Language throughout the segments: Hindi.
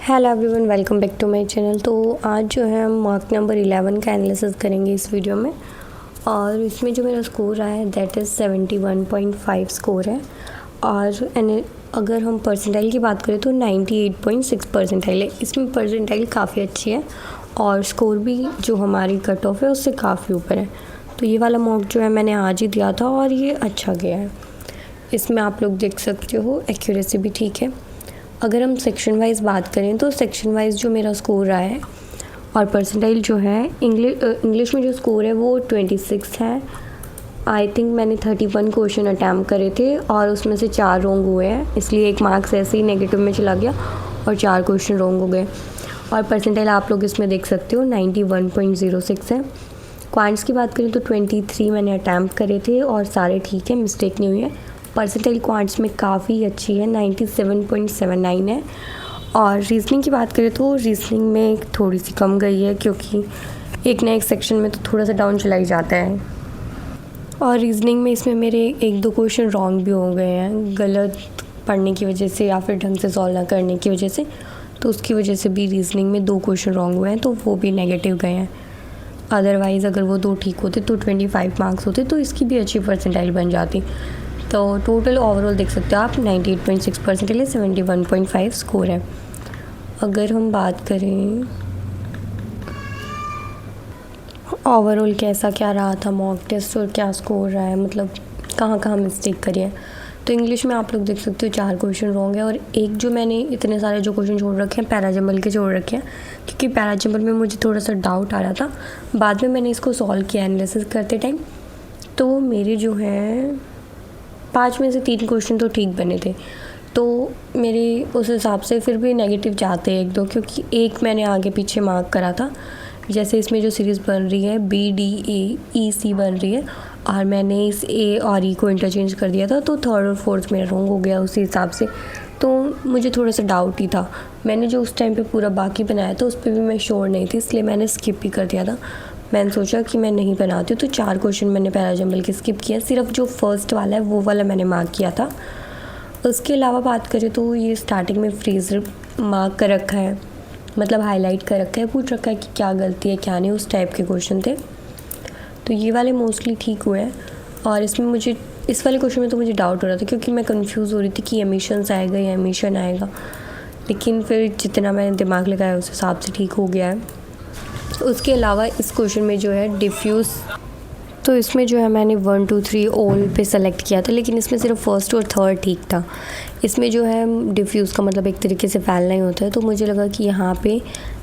Hello everyone, welcome back to my channel. तो आज जो है हम मार्क नंबर 11 का एनालिसिस करेंगे इस वीडियो में। और इसमें जो मेरा स्कोर आया है दैट इज़ 71.5 स्कोर है। और अगर हम परसेंटाइल की बात करें तो 98.6 परसेंटाइल है। इसमें परसेंटाइल काफ़ी अच्छी है और स्कोर भी जो हमारी कट ऑफ है उससे काफ़ी ऊपर है। तो ये वाला मॉक जो है मैंने आज ही दिया था और ये अच्छा गया है। इसमें आप लोग देख सकते हो एक्यूरेसी भी ठीक है। अगर हम सेक्शन वाइज बात करें तो सेक्शन वाइज जो मेरा स्कोर रहा है और परसेंटाइल जो है इंग्लिश में जो स्कोर है वो 26 है। आई थिंक मैंने 31 क्वेश्चन अटैम्प्ट करे थे और उसमें से 4 रॉन्ग हुए हैं, इसलिए एक मार्क्स ऐसे ही नेगेटिव में चला गया और 4 क्वेश्चन रॉन्ग हो गए। और परसेंटाइल आप लोग इसमें देख सकते हो 91.06 है। क्वांट्स की बात करें तो 23 मैंने अटैम्प्ट करे थे और सारे ठीक है, मिस्टेक नहीं हुई है। परसेंटाइल क्वांट्स में काफ़ी अच्छी है, 97.79 है। और रीजनिंग की बात करें तो रीजनिंग में थोड़ी सी कम गई है, क्योंकि एक ना एक सेक्शन में तो थोड़ा सा डाउन चला ही जाता है। और रीजनिंग में इसमें मेरे 1-2 क्वेश्चन रॉन्ग भी हो गए हैं, गलत पढ़ने की वजह से या फिर ढंग से सॉल्व ना करने की वजह से। तो उसकी वजह से भी रीजनिंग में 2 क्वेश्चन रॉन्ग हुए हैं, तो वो भी नेगेटिव गए हैं। अदरवाइज़ अगर वो 2 ठीक होते तो 25 मार्क्स होते, तो इसकी भी अच्छी परसेंटाइल बन जाती। तो टोटल ओवरऑल देख सकते हो आप 98.6 परसेंटाइल है, 71.5 स्कोर है। अगर हम बात करें ओवरऑल कैसा क्या रहा था मॉक टेस्ट और क्या स्कोर रहा है, मतलब कहाँ कहाँ मिस्टेक करी है, तो इंग्लिश में आप लोग देख सकते हो 4 क्वेश्चन रॉन्ग है। और एक जो मैंने इतने सारे जो क्वेश्चन छोड़ रखे हैं पैराजम्बल के छोड़ रखे हैं, क्योंकि पैराजम्बल में मुझे थोड़ा सा डाउट आ रहा था। बाद में मैंने इसको सॉल्व किया एनालिसिस करते टाइम, तो मेरे जो है 5 में से 3 क्वेश्चन तो ठीक बने थे। तो मेरे उस हिसाब से फिर भी नेगेटिव जाते हैं 1-2, क्योंकि एक मैंने आगे पीछे मार्क करा था। जैसे इसमें जो सीरीज़ बन रही है BDAEC बन रही है और मैंने इस A और E को इंटरचेंज कर दिया था, तो 3rd और 4th मेरा रॉन्ग हो गया उसी हिसाब से। तो मुझे थोड़ा सा डाउट ही था। मैंने जो उस टाइम पे पूरा बाकी बनाया था उस पर भी मैं श्योर नहीं थी, इसलिए मैंने स्किप ही कर दिया था। मैंने सोचा कि मैं नहीं बनाती हूँ, तो 4 क्वेश्चन मैंने पैराजम्बल के स्किप किया। सिर्फ जो फर्स्ट वाला है वो वाला मैंने मार्क किया था। उसके अलावा बात करें तो ये स्टार्टिंग में फ्रीज़र मार्क कर रखा है, मतलब हाईलाइट कर रखा है, पूछ रखा है कि क्या गलती है क्या नहीं, उस टाइप के क्वेश्चन थे। तो ये वाले मोस्टली ठीक हुए हैं। और इसमें मुझे इस वाले क्वेश्चन में तो मुझे डाउट हो रहा था, क्योंकि मैं कंफ्यूज हो रही थी कि एमिशंस आएगा या एमिशन आएगा, लेकिन फिर जितना मैंने दिमाग लगाया उस हिसाब से ठीक हो गया है। उसके अलावा इस क्वेश्चन में जो है डिफ्यूज़, तो इसमें जो है मैंने 1 2 3 ऑल पे सेलेक्ट किया था, लेकिन इसमें सिर्फ फर्स्ट और थर्ड ठीक था। इसमें जो है डिफ्यूज़ का मतलब एक तरीके से फैलना ही होता है, तो मुझे लगा कि यहाँ पे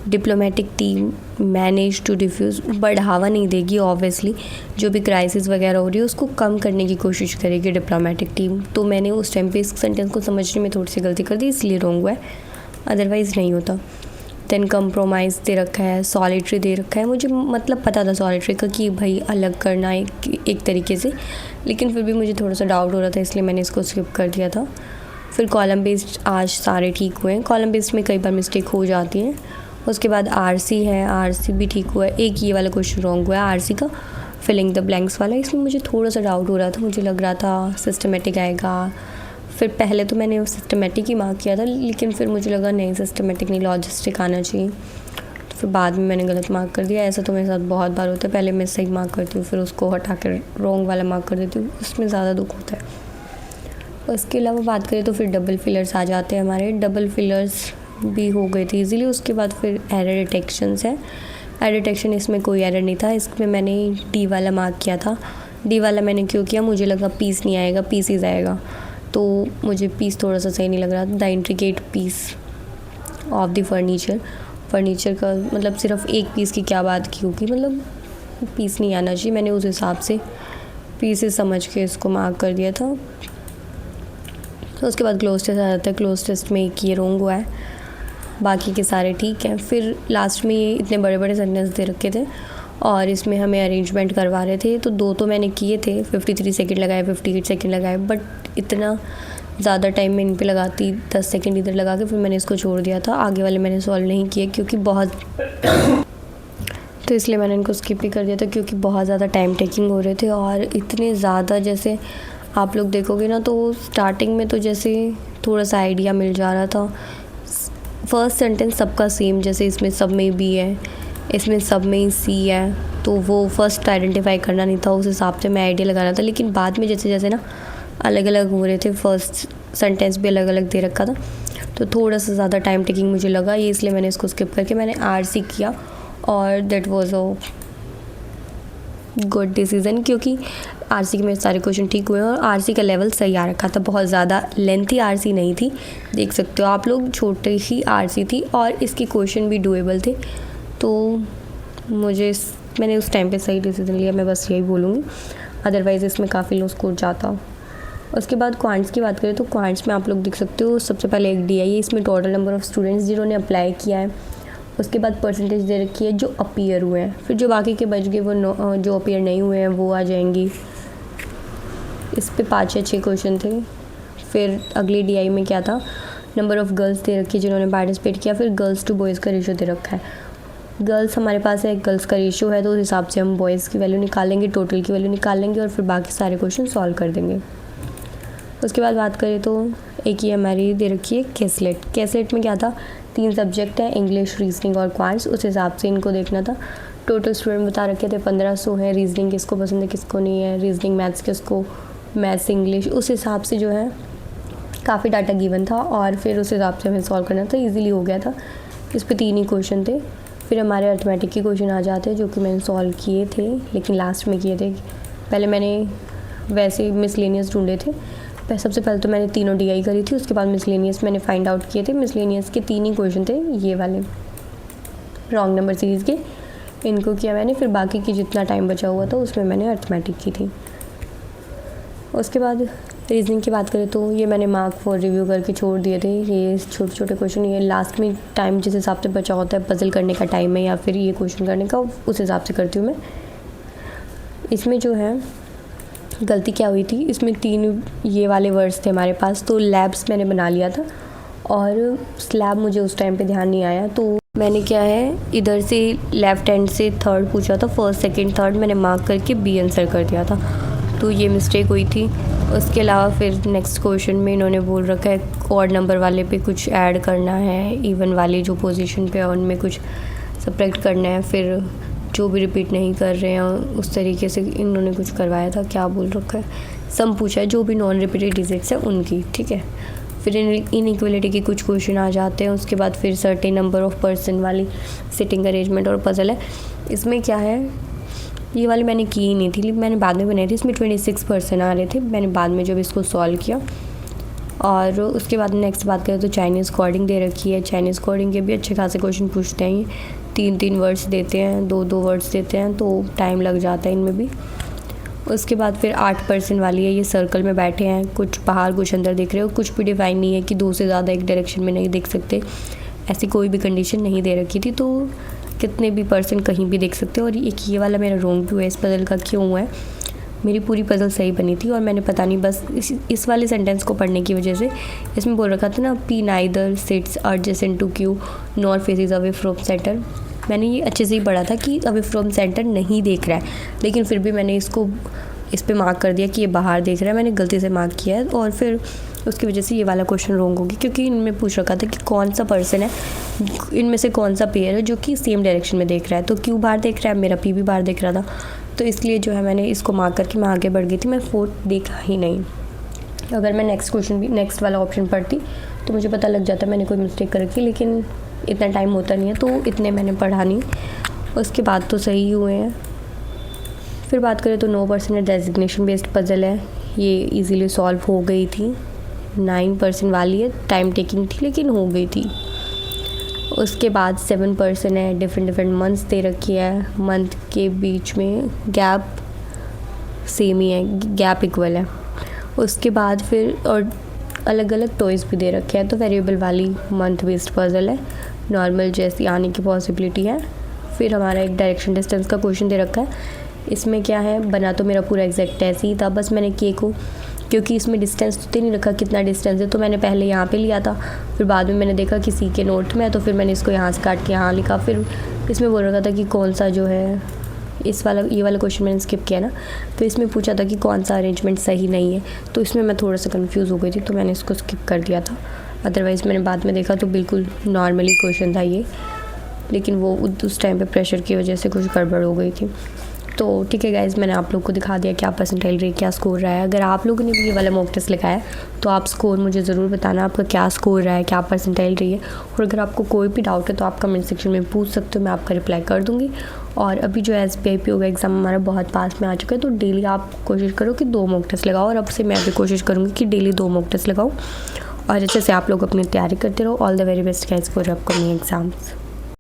diplomatic team manage to diffuse बढ़ावा नहीं देगी, ऑब्वियसली जो भी क्राइसिस वगैरह हो रही है उसको कम करने की कोशिश करेगी डिप्लोमेटिक टीम। तो मैंने उस टाइम पे इस सेंटेंस को समझने में थोड़ी सी गलती कर दी, इसलिए रॉन्ग हुआ है, अदरवाइज़ नहीं होता। देन कंप्रोमाइज़ दे रखा है, सॉलिटरी दे रखा है। मुझे मतलब पता था सॉलिटरी का कि भाई अलग करना एक तरीके से, लेकिन फिर भी मुझे थोड़ा सा डाउट हो रहा था, इसलिए मैंने इसको स्किप कर दिया था। फिर कॉलम बेस्ड आज सारे ठीक हुए हैं। कॉलम बेस्ड में कई बार मिस्टेक हो जाती है। उसके बाद RC है, RC भी ठीक हुआ है। एक ये वाला क्वेश्चन रॉन्ग हुआ है RC का, फिलिंग द ब्लैंक्स वाला। इसमें मुझे थोड़ा सा डाउट हो रहा था, मुझे लग रहा था सिस्टमेटिक आएगा। फिर पहले तो मैंने सिस्टमेटिक ही मार्क किया था, लेकिन फिर मुझे लगा नहीं सिस्टमेटिक नहीं, लॉजिस्टिक आना चाहिए। तो फिर बाद में मैंने गलत मार्क कर दिया। ऐसा तो मेरे साथ बहुत बार होता है, पहले मैं सही मार्क करती हूँ फिर उसको हटा कर रॉन्ग वाला मार्क कर देती हूँ, उसमें ज़्यादा दुख होता है। उसके अलावा बात करें तो फिर डबल फिलर्स आ जाते हैं हमारे। डबल फिलर्स भी हो गए थे ईज़िली। उसके बाद फिर एरर डिटेक्शंस है। एरर डिटेक्शन इसमें कोई एरर नहीं था, इसमें मैंने D वाला मार्क किया था। D वाला मैंने क्यों किया, मुझे लगा पीस नहीं आएगा, पीसीज आएगा, तो मुझे पीस थोड़ा सा सही नहीं लग रहा था। The intricate piece of the furniture का मतलब सिर्फ एक पीस की क्या बात की होगी, मतलब पीस नहीं आना चाहिए। मैंने उस हिसाब से पीसेस समझ के इसको मार्क कर दिया था। तो उसके बाद क्लोज टेस्ट आ जाता है। क्लोज टेस्ट में एक ये रॉन्ग हुआ है, बाकी के सारे ठीक हैं। फिर लास्ट में ये इतने बड़े बड़े सेंटेंस दे रखे थे और इसमें हमें अरेंजमेंट करवा रहे थे, तो 2 तो मैंने किए थे, 53 सेकंड लगाए, 58 सेकंड लगाए, बट इतना ज़्यादा टाइम मैं इन पे लगाती, 10 सेकंड इधर लगा के फिर मैंने इसको छोड़ दिया था। आगे वाले मैंने सॉल्व नहीं किए क्योंकि बहुत तो इसलिए मैंने इनको स्किप ही कर दिया था, क्योंकि बहुत ज़्यादा टाइम टेकिंग हो रहे थे। और इतने ज़्यादा जैसे आप लोग देखोगे ना, तो स्टार्टिंग में तो जैसे थोड़ा सा आइडिया मिल जा रहा था, फर्स्ट सेंटेंस सबका सेम, जैसे इसमें सब में बी है, इसमें सब में सी है, तो वो फर्स्ट आइडेंटिफाई करना नहीं था, उस हिसाब से मैं आइडिया लगाना था। लेकिन बाद में जैसे जैसे ना अलग अलग हो रहे थे, फर्स्ट सेंटेंस भी अलग अलग दे रखा था, तो थोड़ा सा ज़्यादा टाइम टेकिंग मुझे लगा, ये इसलिए मैंने इसको स्किप करके मैंने आरसी किया। और that was a good decision, क्योंकि आरसी के मेरे सारे क्वेश्चन ठीक हुए और आरसी का लेवल सही आ रखा था, बहुत ज़्यादा लेंथी आरसी नहीं थी, देख सकते हो आप लोग, छोटी ही आरसी थी और इसके क्वेश्चन भी डुएबल थे। तो मैंने उस टाइम पे सही डिसीज़न लिया, मैं बस यही बोलूँगी, अदरवाइज़ इसमें काफ़ी लो स्कोर जाता। उसके बाद क्वांट्स की बात करें तो क्वांट्स में आप लोग देख सकते हो, सबसे पहले एक डी आई है, इसमें टोटल नंबर ऑफ़ स्टूडेंट्स जिन्होंने अप्लाई किया है, उसके बाद परसेंटेज दे रखी है जो अपीयर हुए हैं, फिर जो बाकी के बच गए वो जो अपीयर नहीं हुए हैं वो आ जाएंगी। इस पे 5 या 6 क्वेश्चन थे। फिर अगली डीआई में क्या था, नंबर ऑफ़ गर्ल्स दे रखी है जिन्होंने पार्टिसिपेट किया, फिर गर्ल्स टू बॉयज़ का रेशो दे रखा है। गर्ल्स हमारे पास है, गर्ल्स का रेशो है, तो उस हिसाब से हम बॉयज़ की वैल्यू निकालेंगे, टोटल की वैल्यू निकालेंगे और फिर बाकी सारे क्वेश्चन सॉल्व कर देंगे। उसके बाद बात करें तो एक ये हमारी दे रखी है कैसलेट। कैसलेट में क्या था, 3 सब्जेक्ट है, इंग्लिश, रीजनिंग और क्वांट्स, उस हिसाब से इनको देखना था। टोटल स्टूडेंट बता रखे थे 1500 है, रीजनिंग किसको पसंद है किसको नहीं है, रीजनिंग मैथ्स किसको, मैथ्स इंग्लिश, उस हिसाब से जो है काफ़ी डाटा गिवन था और फिर उस हिसाब से हमें सॉल्व करना था, इजीली हो गया था। इस पे 3 ही क्वेश्चन थे। फिर हमारे अर्थमेटिक के क्वेश्चन आ जाते हैं जो कि मैंने सॉल्व किए थे, लेकिन लास्ट में किए थे। पहले मैंने वैसे मिसलेनियस ढूंढे थे, सबसे पहले तो मैंने तीनों डीआई करी थी, उसके बाद मिसलेनियस मैंने फाइंड आउट किए थे। मिसलेनियस के 3 ही क्वेश्चन थे, ये वाले रॉन्ग नंबर सीरीज़ के, इनको किया मैंने। फिर बाकी की जितना टाइम बचा हुआ था उसमें मैंने अर्थमेटिक की थी। उसके बाद रीजनिंग की बात करें तो ये मैंने मार्क फॉर रिव्यू करके छोड़ दिए थे, ये छोटे छोटे क्वेश्चन, ये लास्ट में टाइम जिस हिसाब से बचा होता है, पजल करने का टाइम है या फिर ये क्वेश्चन करने का, उस हिसाब से करती हूँ मैं। इसमें जो है गलती क्या हुई थी, इसमें 3 ये वाले वर्ड्स थे हमारे पास, तो लैब्स मैंने बना लिया था और स्लैब मुझे उस टाइम पे ध्यान नहीं आया, तो मैंने क्या है इधर से लेफ़्ट हैंड से थर्ड पूछा था, फर्स्ट सेकंड थर्ड मैंने मार्क करके बी आंसर कर दिया था, तो ये मिस्टेक हुई थी। उसके अलावा फिर नेक्स्ट क्वेश्चन में इन्होंने बोल रखा है ऑड नंबर वाले पे कुछ ऐड करना है, इवन वाले जो पोजीशन पे है उनमें कुछ सब्ट्रैक्ट करना है, फिर जो भी रिपीट नहीं कर रहे हैं उस तरीके से इन्होंने कुछ करवाया था, क्या बोल रखा है, सम पूछा है जो भी नॉन रिपीटेड डिजिट्स है उनकी, ठीक है। फिर इनइक्वलिटी के कुछ क्वेश्चन आ जाते हैं। उसके बाद फिर सर्टेन नंबर ऑफ़ पर्सन वाली सिटिंग अरेंजमेंट और पजल है। इसमें क्या है, ये वाली मैंने की ही नहीं थी, मैंने बाद में बनाई थी, इसमें 26 पर्सन आ रहे थे, मैंने बाद में जब इसको सॉल्व किया। और उसके बाद नेक्स्ट बात करें तो चाइनीज़ कोडिंग दे रखी है, चाइनीज़ कोडिंग के भी अच्छे खासे क्वेश्चन पूछते हैं, ये 3-3 वर्ड्स देते हैं, 2-2 वर्ड्स देते हैं, तो टाइम लग जाता है इनमें भी। उसके बाद फिर 8% वाली है, ये सर्कल में बैठे हैं, कुछ बाहर कुछ अंदर देख रहे हो, कुछ भी डिफाइन नहीं है कि 2 से ज़्यादा एक डायरेक्शन में नहीं देख सकते, ऐसी कोई भी कंडीशन नहीं दे रखी थी, तो कितने भी पर्सन कहीं भी देख सकते हो। और एक ये वाला मेरा रोंग भी हुआ है, इस पजल का क्यों हुआ है, मेरी पूरी पजल सही बनी थी और मैंने पता नहीं बस इस वाले सेंटेंस को पढ़ने की वजह से, इसमें बोल रखा था ना P neither sits adjacent to Q nor faces away from centre, मैंने ये अच्छे से ही पढ़ा था कि अवे फ्रॉम सेंटर नहीं देख रहा है, लेकिन फिर भी मैंने इस पे मार्क कर दिया कि ये बाहर देख रहा है, मैंने गलती से मार्क किया है और फिर उसकी वजह से ये वाला क्वेश्चन रॉन्ग होगी, क्योंकि इनमें पूछ रखा था कि कौन सा पर्सन है इनमें से कौन सा पेयर है जो कि सेम डायरेक्शन में देख रहा है, तो क्यू बाहर देख रहा है, मेरा पी भी बाहर देख रहा था, तो इसलिए जो है मैंने इसको मार्क करके मैं आगे बढ़ गई थी, मैं 4th देखा ही नहीं। अगर मैं नेक्स्ट वाला ऑप्शन पढ़ती तो मुझे पता लग जाता मैंने कोई मिस्टेक कर रखी, लेकिन इतना टाइम होता नहीं है तो इतने मैंने पढ़ा नहीं, उसके बाद तो सही हुए हैं। फिर बात करें तो 9% डेजिग्नेशन बेस्ड पजल है, ये इजीली सॉल्व हो गई थी। 9% वाली है, टाइम टेकिंग थी लेकिन हो गई थी। उसके बाद 7% है, डिफरेंट मंथ्स दे रखी है, मंथ के बीच में गैप सेम ही है, गैप इक्वल है। उसके बाद फिर और अलग अलग टॉयज़ भी दे रखे हैं, तो वेरिएबल वाली मंथ बेस्ड पजल है, नॉर्मल जैसी आने की पॉसिबिलिटी है। फिर हमारा एक डायरेक्शन डिस्टेंस का क्वेश्चन दे रखा है, इसमें क्या है, बना तो मेरा पूरा एग्जैक्ट ऐसे ही था, बस मैंने के को, क्योंकि इसमें डिस्टेंस तो नहीं रखा कितना डिस्टेंस है, तो मैंने पहले यहाँ पे लिया था, फिर बाद में मैंने देखा किसी के नोट में, तो फिर मैंने इसको यहाँ से काट के यहाँ लिखा। फिर इसमें बोल रखा था कि कौन सा जो है ये वाला क्वेश्चन मैंने स्किप किया ना, तो इसमें पूछा था कि कौन सा अरेंजमेंट सही नहीं है, तो इसमें मैं थोड़ा सा कंफ्यूज हो गई थी, तो मैंने इसको स्किप कर दिया था। अदरवाइज़ मैंने बाद में देखा तो बिल्कुल नॉर्मली क्वेश्चन था ये, लेकिन वो उस टाइम पे प्रेशर की वजह से कुछ गड़बड़ हो गई थी। तो ठीक है गाइज़, मैंने आप लोग को दिखा दिया क्या परसेंटाइल रही, क्या स्कोर रहा है। अगर आप लोगों ने भी ये वाला मॉक टेस्ट लिखा है तो आप स्कोर मुझे ज़रूर बताना, आपका क्या स्कोर रहा है, क्या परसेंटाइल रही है। और अगर आपको कोई भी डाउट है तो आप कमेंट सेक्शन में पूछ सकते हो, मैं आपका रिप्लाई कर दूँगी। और अभी जो SBI PO का एग्ज़ाम हमारा बहुत पास में आ चुका है, तो डेली आप कोशिश करो कि 2 मॉक टेस्ट लगाओ। और अब से मैं भी कोशिश करूँगी कि डेली 2 मॉक टेस्ट लगाऊँ और अच्छे से आप लोग अपनी तैयारी करते रहो। All the very best guys for upcoming exams.